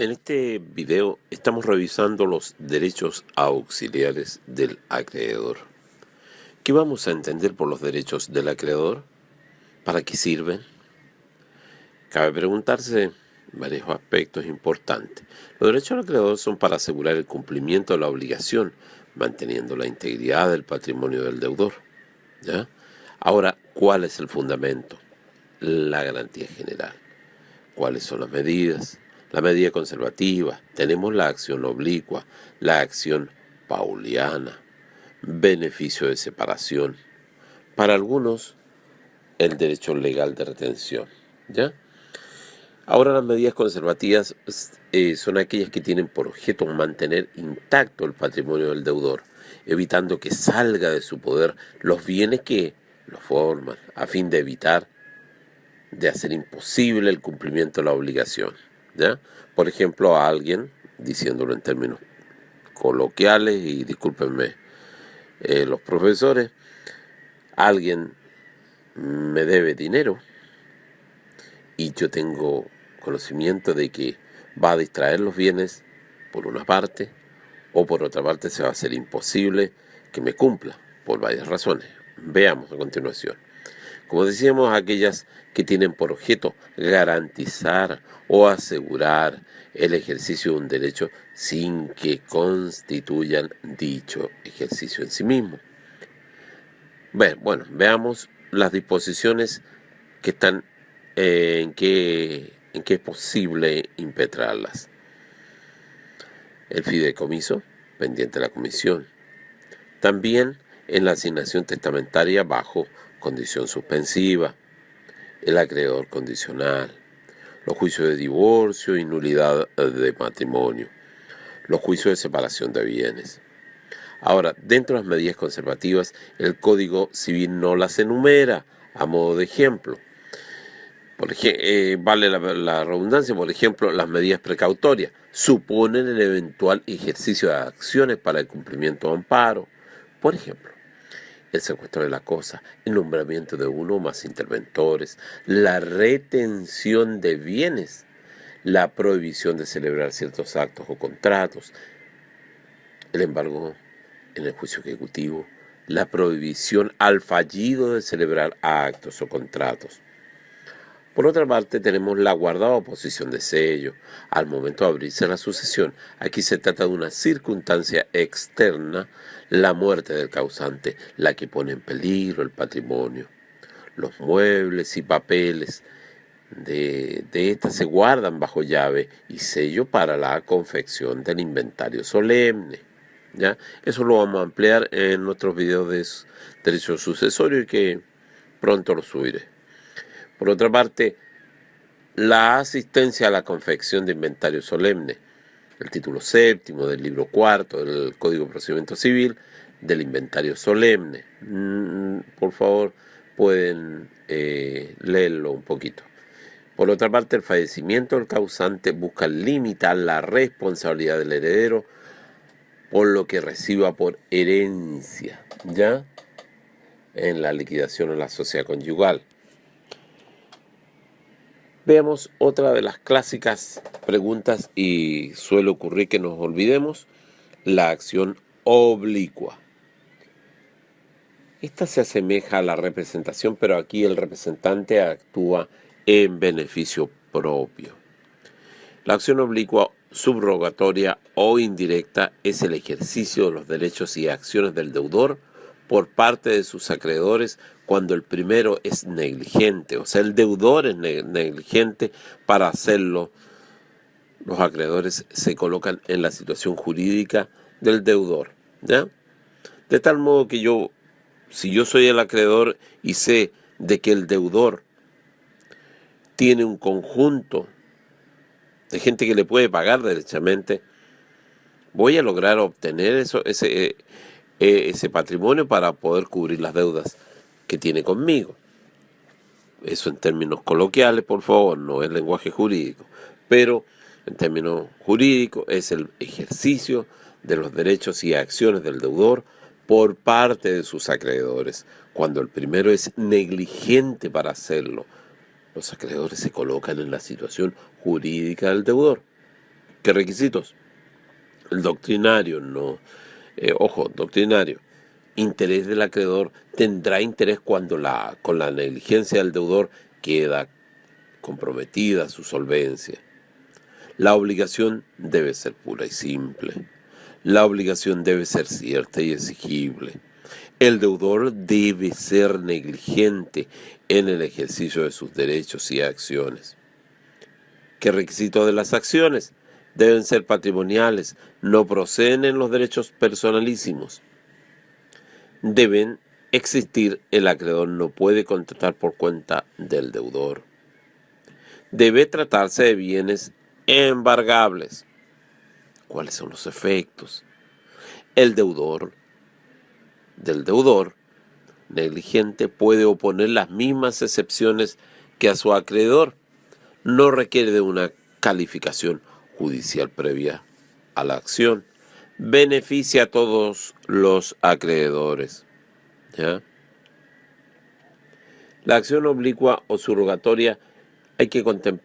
En este video estamos revisando los derechos auxiliares del acreedor. ¿Qué vamos a entender por los derechos del acreedor? ¿Para qué sirven? Cabe preguntarse varios aspectos importantes. Los derechos del acreedor son para asegurar el cumplimiento de la obligación, manteniendo la integridad del patrimonio del deudor. ¿Ya? Ahora, ¿cuál es el fundamento? La garantía general. ¿Cuáles son las medidas? La medida conservativa, tenemos la acción oblicua, la acción pauliana, beneficio de separación. Para algunos, el derecho legal de retención. ¿Ya? Ahora las medidas conservativas son aquellas que tienen por objeto mantener intacto el patrimonio del deudor, evitando que salga de su poder los bienes que lo forman, a fin de evitar de hacer imposible el cumplimiento de la obligación. ¿Ya? Por ejemplo, a alguien, diciéndolo en términos coloquiales, y discúlpenme los profesores, alguien me debe dinero y yo tengo conocimiento de que va a distraer los bienes por una parte, o por otra parte se va a hacer imposible que me cumpla, por varias razones. Veamos a continuación. Como decíamos, aquellas que tienen por objeto garantizar o asegurar el ejercicio de un derecho sin que constituyan dicho ejercicio en sí mismo. Bueno, veamos las disposiciones que están en que es posible impetrarlas. El fideicomiso, pendiente de la comisión. También en la asignación testamentaria bajo condición suspensiva, el acreedor condicional, los juicios de divorcio y nulidad de matrimonio, los juicios de separación de bienes. Ahora, dentro de las medidas conservativas, el Código Civil no las enumera a modo de ejemplo. Vale la redundancia, por ejemplo, las medidas precautorias suponen el eventual ejercicio de acciones para el cumplimiento de amparo. Por ejemplo, el secuestro de la cosa, el nombramiento de uno o más interventores, la retención de bienes, la prohibición de celebrar ciertos actos o contratos, el embargo en el juicio ejecutivo, la prohibición al fallido de celebrar actos o contratos. Por otra parte, tenemos la guardada oposición de sello al momento de abrirse la sucesión. Aquí se trata de una circunstancia externa, la muerte del causante, la que pone en peligro el patrimonio. Los muebles y papeles de estas se guardan bajo llave y sello para la confección del inventario solemne. ¿Ya? Eso lo vamos a ampliar en nuestros videos de derecho sucesorio y que pronto lo subiré. Por otra parte, la asistencia a la confección de inventario solemne, el título séptimo del libro cuarto del Código de Procedimiento Civil, del inventario solemne. Por favor, pueden leerlo un poquito. Por otra parte, el fallecimiento del causante busca limitar la responsabilidad del heredero por lo que reciba por herencia, ¿ya? En la liquidación o la sociedad conyugal. Veamos otra de las clásicas preguntas y suele ocurrir que nos olvidemos, la acción oblicua. Esta se asemeja a la representación, pero aquí el representante actúa en beneficio propio. La acción oblicua, subrogatoria o indirecta es el ejercicio de los derechos y acciones del deudor por parte de sus acreedores cuando el primero es negligente, o sea, el deudor es negligente para hacerlo. Los acreedores se colocan en la situación jurídica del deudor, ¿ya? De tal modo que si yo soy el acreedor y sé de que el deudor tiene un conjunto de gente que le puede pagar derechamente, voy a lograr obtener ese patrimonio para poder cubrir las deudas que tiene conmigo. Eso en términos coloquiales, por favor, no es lenguaje jurídico, pero en términos jurídicos es el ejercicio de los derechos y acciones del deudor por parte de sus acreedores. Cuando el primero es negligente para hacerlo, los acreedores se colocan en la situación jurídica del deudor. ¿Qué requisitos? El doctrinario, no, doctrinario. Interés del acreedor tendrá interés cuando con la negligencia del deudor queda comprometida su solvencia. La obligación debe ser pura y simple. La obligación debe ser cierta y exigible. El deudor debe ser negligente en el ejercicio de sus derechos y acciones. ¿Qué requisitos de las acciones? Deben ser patrimoniales, no proceden en los derechos personalísimos. Deben existir, el acreedor no puede contratar por cuenta del deudor. Debe tratarse de bienes embargables. ¿Cuáles son los efectos? El deudor negligente puede oponer las mismas excepciones que a su acreedor. No requiere de una calificación judicial previa a la acción. Beneficia a todos los acreedores. ¿Ya? La acción oblicua o surrogatoria hay que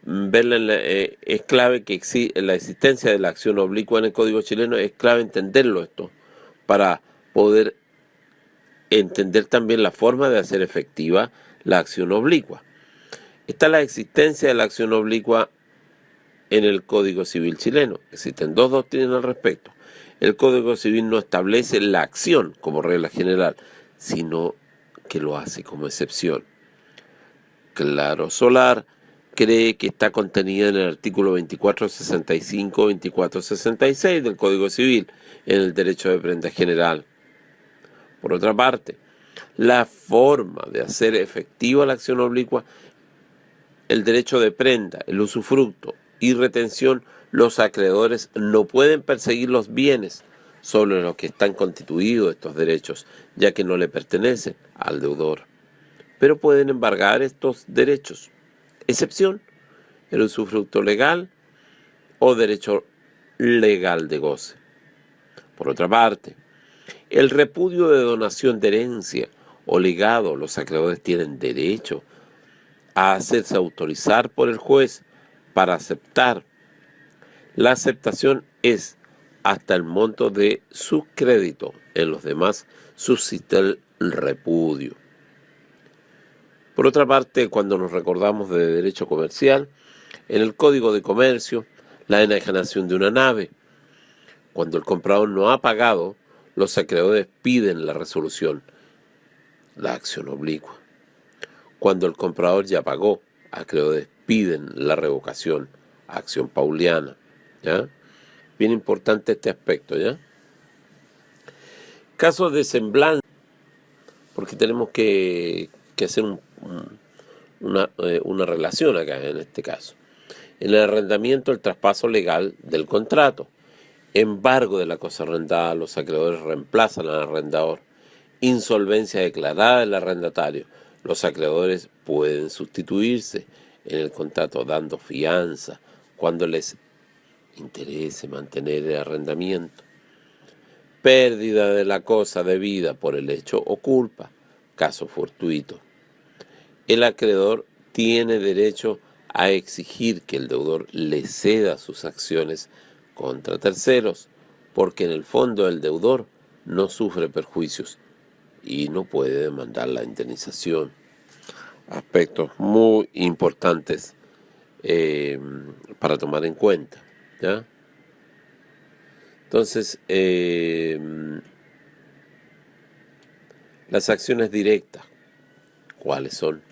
verla es clave que la existencia de la acción oblicua en el Código chileno, es clave entenderlo esto, para poder entender también la forma de hacer efectiva la acción oblicua. Está la existencia de la acción oblicua en el Código Civil chileno. Existen dos doctrinas al respecto. El Código Civil no establece la acción como regla general, sino que lo hace como excepción. Claro Solar cree que está contenida en el artículo 2465, 2466 del Código Civil, en el derecho de prenda general. Por otra parte, la forma de hacer efectiva la acción oblicua, el derecho de prenda, el usufructo y retención, los acreedores no pueden perseguir los bienes sobre los que están constituidos estos derechos, ya que no le pertenecen al deudor, pero pueden embargar estos derechos. Excepción, el usufructo legal o derecho legal de goce. Por otra parte, el repudio de donación de herencia o legado, los acreedores tienen derecho a hacerse autorizar por el juez para aceptar. La aceptación es hasta el monto de su crédito. En los demás subsiste el repudio. Por otra parte, cuando nos recordamos de derecho comercial, en el Código de Comercio, la enajenación de una nave. Cuando el comprador no ha pagado, los acreedores piden la resolución, la acción oblicua. Cuando el comprador ya pagó, acreedores piden la revocación, acción pauliana. ¿Ya? Bien importante este aspecto, ¿ya? Casos de semblanza, porque tenemos que hacer una relación acá en este caso. En el arrendamiento, el traspaso legal del contrato. Embargo de la cosa arrendada, los acreedores reemplazan al arrendador. Insolvencia declarada del arrendatario. Los acreedores pueden sustituirse en el contrato dando fianza cuando les interese mantener el arrendamiento. Pérdida de la cosa debida por el hecho o culpa, caso fortuito. El acreedor tiene derecho a exigir que el deudor le ceda sus acciones contra terceros, porque en el fondo el deudor no sufre perjuicios y no puede demandar la indemnización. Aspectos muy importantes para tomar en cuenta, ¿ya? Entonces, las acciones directas, ¿cuáles son?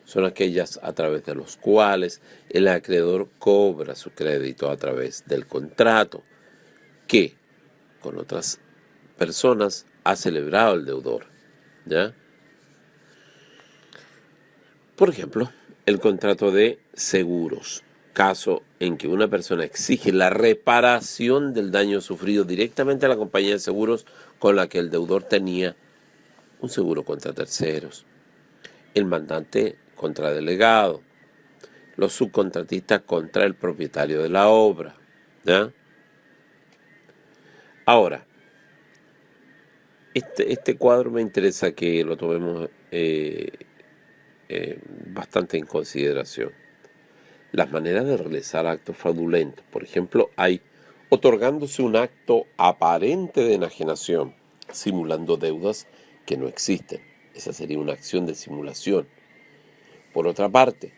Son aquellas a través de los cuales el acreedor cobra su crédito a través del contrato que con otras personas ha celebrado el deudor, ¿ya? Por ejemplo, el contrato de seguros, caso en que una persona exige la reparación del daño sufrido directamente a la compañía de seguros con la que el deudor tenía un seguro contra terceros, el mandante contra delegado, los subcontratistas contra el propietario de la obra, ¿ya? Ahora, este cuadro me interesa que lo tomemos bastante en consideración. Las maneras de realizar actos fraudulentos, por ejemplo, hay otorgándose un acto aparente de enajenación, simulando deudas que no existen. Esa sería una acción de simulación. Por otra parte,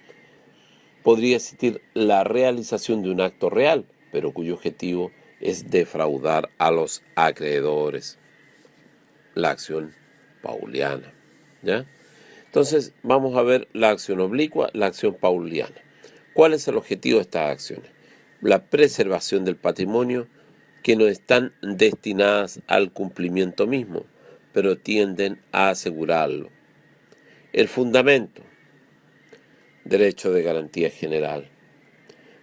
podría existir la realización de un acto real, pero cuyo objetivo es defraudar a los acreedores. La acción pauliana. ¿Ya? Entonces, vamos a ver la acción oblicua, la acción pauliana. ¿Cuál es el objetivo de estas acciones? La preservación del patrimonio, que no están destinadas al cumplimiento mismo, pero tienden a asegurarlo. El fundamento, derecho de garantía general.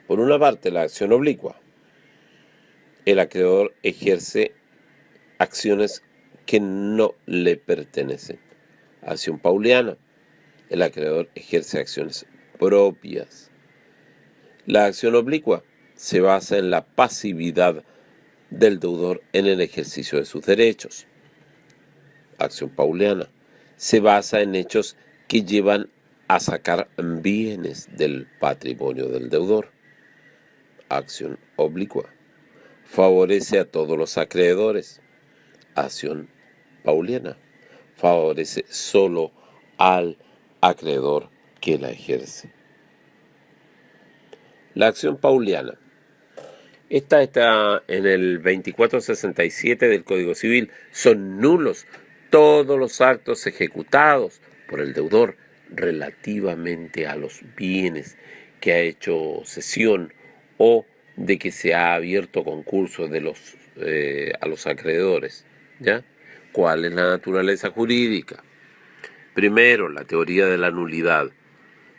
Por una parte, la acción oblicua. El acreedor ejerce acciones que no le pertenecen. Acción pauliana. El acreedor ejerce acciones propias. La acción oblicua se basa en la pasividad del deudor en el ejercicio de sus derechos. Acción pauliana se basa en hechos que llevan a sacar bienes del patrimonio del deudor. Acción oblicua favorece a todos los acreedores. Acción pauliana favorece solo al acreedor que la ejerce. La acción pauliana. Esta está en el 2467 del Código Civil. Son nulos todos los actos ejecutados por el deudor relativamente a los bienes que ha hecho cesión o de que se ha abierto concurso a los acreedores. ¿Ya? ¿Cuál es la naturaleza jurídica? Primero, la teoría de la nulidad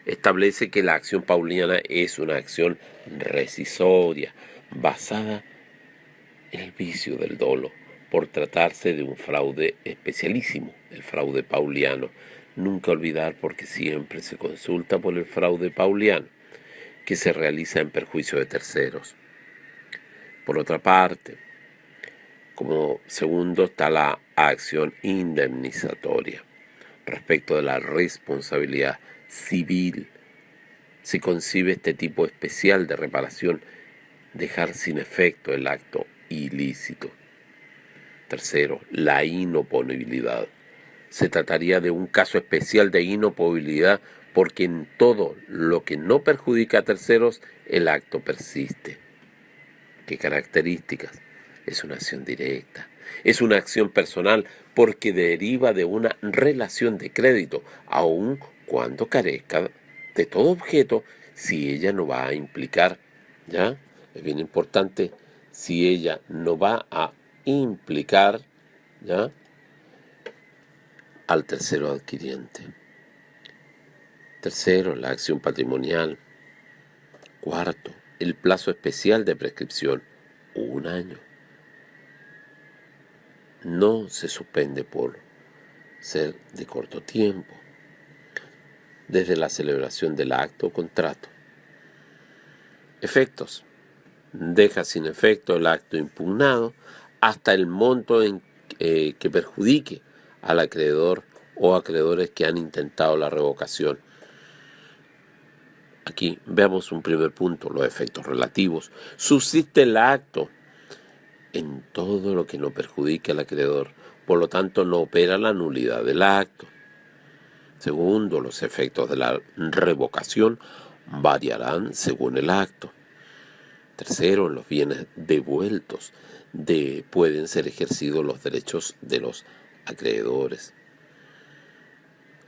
establece que la acción pauliana es una acción rescisoria, basada en el vicio del dolo, por tratarse de un fraude especialísimo, el fraude pauliano. Nunca olvidar, porque siempre se consulta por el fraude pauliano, que se realiza en perjuicio de terceros. Por otra parte, como segundo está la acción indemnizatoria. Respecto de la responsabilidad civil, se concibe este tipo especial de reparación, dejar sin efecto el acto ilícito. Tercero, la inoponibilidad. Se trataría de un caso especial de inoponibilidad porque en todo lo que no perjudica a terceros, el acto persiste. ¿Qué características? Es una acción directa, es una acción personal porque deriva de una relación de crédito, aun cuando carezca de todo objeto, si ella no va a implicar, ¿ya? Es bien importante, si ella no va a implicar, ¿ya?, al tercero adquiriente. Tercero, la acción patrimonial. Cuarto, el plazo especial de prescripción, 1 año. No se suspende por ser de corto tiempo, desde la celebración del acto o contrato. Efectos. Deja sin efecto el acto impugnado hasta el monto que perjudique al acreedor o acreedores que han intentado la revocación. Aquí veamos un primer punto, los efectos relativos. Subsiste el acto en todo lo que no perjudique al acreedor, por lo tanto no opera la nulidad del acto. Segundo, los efectos de la revocación variarán según el acto. Tercero, en los bienes devueltos pueden ser ejercidos los derechos de los acreedores.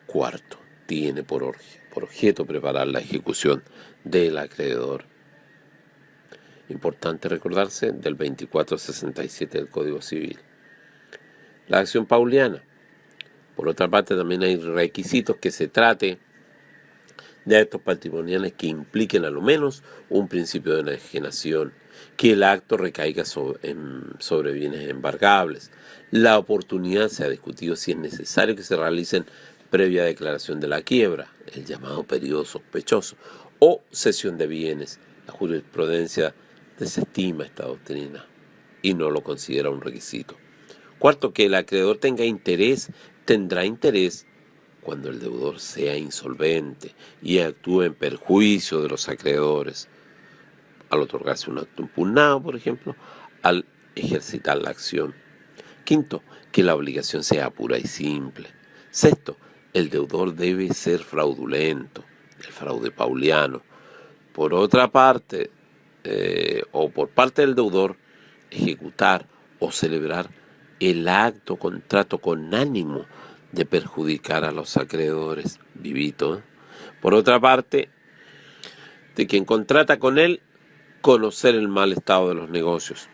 Cuarto, tiene por objeto preparar la ejecución del acreedor. Importante recordarse del 2467 del Código Civil. La acción pauliana. Por otra parte, también hay requisitos que se trate de actos patrimoniales que impliquen a lo menos un principio de enajenación, que el acto recaiga sobre bienes embargables. La oportunidad se ha discutido si es necesario que se realicen previa declaración de la quiebra, el llamado periodo sospechoso, o cesión de bienes. La jurisprudencia desestima esta doctrina y no lo considera un requisito. Cuarto, que el acreedor tendrá interés cuando el deudor sea insolvente y actúe en perjuicio de los acreedores, al otorgarse un acto impugnado, por ejemplo, al ejercitar la acción. Quinto, que la obligación sea pura y simple. Sexto, el deudor debe ser fraudulento, el fraude pauliano. Por otra parte, o por parte del deudor, ejecutar o celebrar el acto contrato con ánimo de perjudicar a los acreedores. Vivito, ¿eh? Por otra parte, de quien contrata con él, conocer el mal estado de los negocios.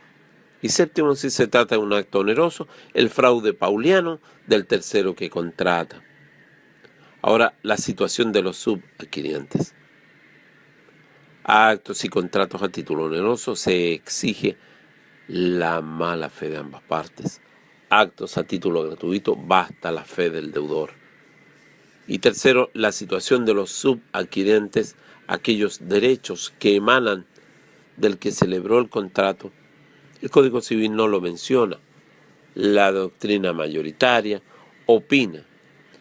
Y séptimo, si se trata de un acto oneroso, el fraude pauliano del tercero que contrata. Ahora, la situación de los subadquirientes. Actos y contratos a título oneroso se exige la mala fe de ambas partes. Actos a título gratuito, basta la fe del deudor. Y tercero, la situación de los subadquirientes, aquellos derechos que emanan del que celebró el contrato. El Código Civil no lo menciona. La doctrina mayoritaria opina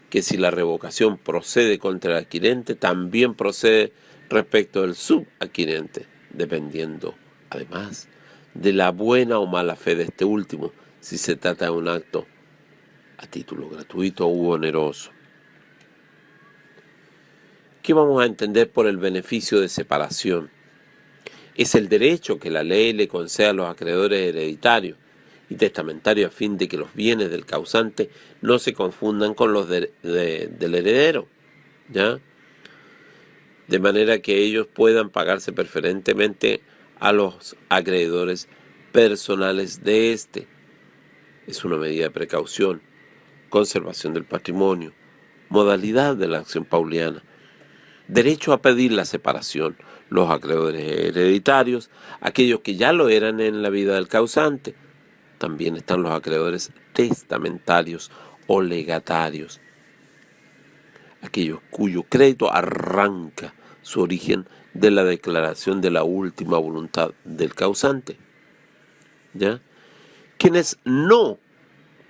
que si la revocación procede contra el adquirente, también procede respecto del subadquirente, dependiendo, además, de la buena o mala fe de este último, si se trata de un acto a título gratuito u oneroso. ¿Qué vamos a entender por el beneficio de separación? Es el derecho que la ley le concede a los acreedores hereditarios y testamentarios a fin de que los bienes del causante no se confundan con los del heredero, ¿ya? De manera que ellos puedan pagarse preferentemente a los acreedores personales de éste. Es una medida de precaución, conservación del patrimonio, modalidad de la acción pauliana. Derecho a pedir la separación, los acreedores hereditarios, aquellos que ya lo eran en la vida del causante. También están los acreedores testamentarios o legatarios, aquellos cuyo crédito arranca su origen de la declaración de la última voluntad del causante, ¿ya? Quienes no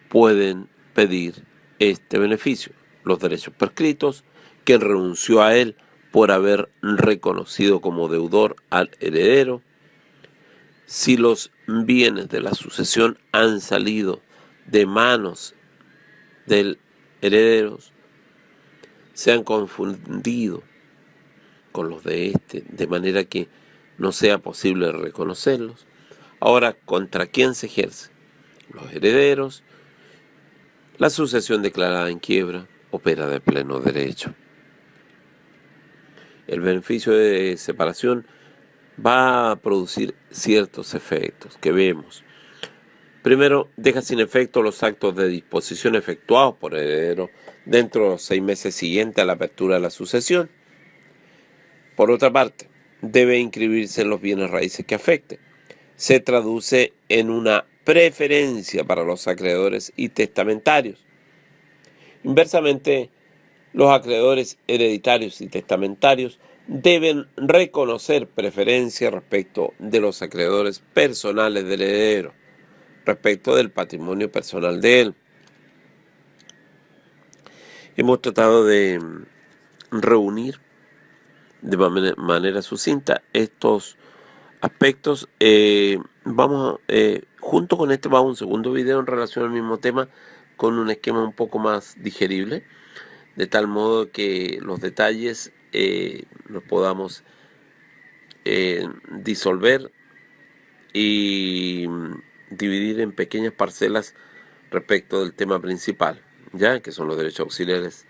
pueden pedir este beneficio, los derechos prescritos, quien renunció a él por haber reconocido como deudor al heredero, si los bienes de la sucesión han salido de manos del heredero, se han confundido con los de este, de manera que no sea posible reconocerlos. Ahora, ¿contra quién se ejerce? Los herederos. La sucesión declarada en quiebra opera de pleno derecho. El beneficio de separación va a producir ciertos efectos que vemos. Primero, deja sin efecto los actos de disposición efectuados por el heredero dentro de los 6 meses siguientes a la apertura de la sucesión. Por otra parte, debe inscribirse en los bienes raíces que afecte. Se traduce en una preferencia para los acreedores y testamentarios. Inversamente, los acreedores hereditarios y testamentarios deben reconocer preferencia respecto de los acreedores personales del heredero, respecto del patrimonio personal de él. Hemos tratado de reunir de manera sucinta estos aspectos. Junto con este va un segundo video en relación al mismo tema con un esquema un poco más digerible, de tal modo que los detalles los podamos disolver y dividir en pequeñas parcelas respecto del tema principal, ya que son los derechos auxiliares